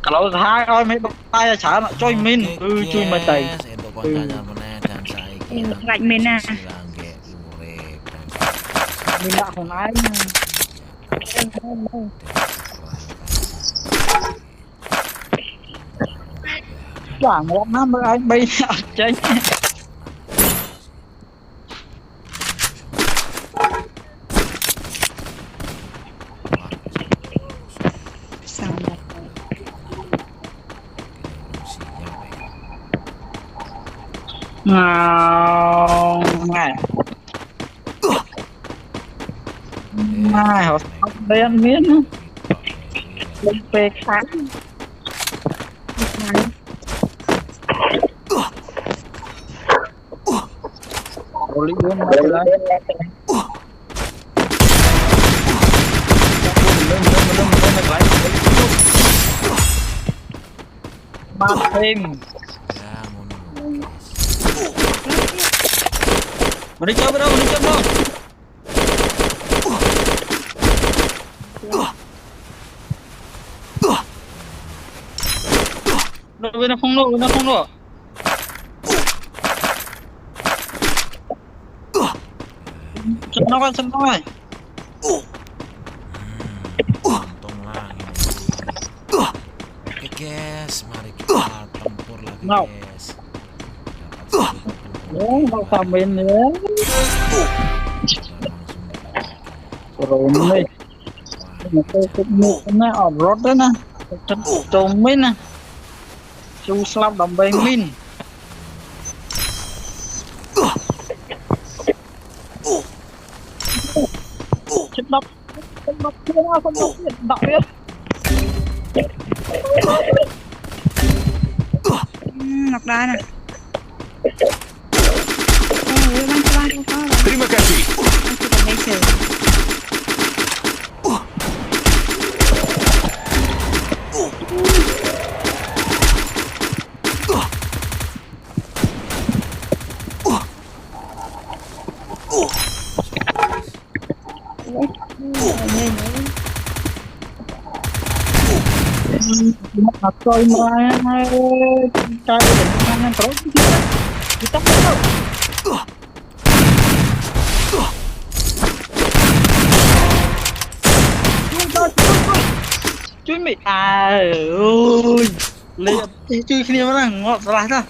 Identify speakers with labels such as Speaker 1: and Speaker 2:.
Speaker 1: Kalau hai oi mấy tay chả mà chơi min chui mà tay
Speaker 2: Untuk koncanya meneh dan saiki
Speaker 3: Like min à.
Speaker 2: silangge urip dan
Speaker 1: mình đã không ai chẳng lắm nó mới anh bay chơi
Speaker 3: Sao mà
Speaker 1: ngày ngày họ đen miếng lên về kháng rồi lý do mà lên ba thêm mà đi chơi đâu nó không nổ chân nó ơi
Speaker 2: untung lah ini. Oke guys, mari kita tempur lagi guys.
Speaker 1: Mau tambahin ya. Rồi này. Cái nó ở rốt đấy nè. Chân trồng mấy nè. Chú slap đầm bền min. Chết đập kia nó không đập đập biết.
Speaker 3: Nọc đá nè. Ban có.
Speaker 4: Terima kasih.
Speaker 3: Kita measure.
Speaker 1: Mặt coi mà trai dengan terus kita tahu chui mày ơi lihat chui kia mana ngot salah dah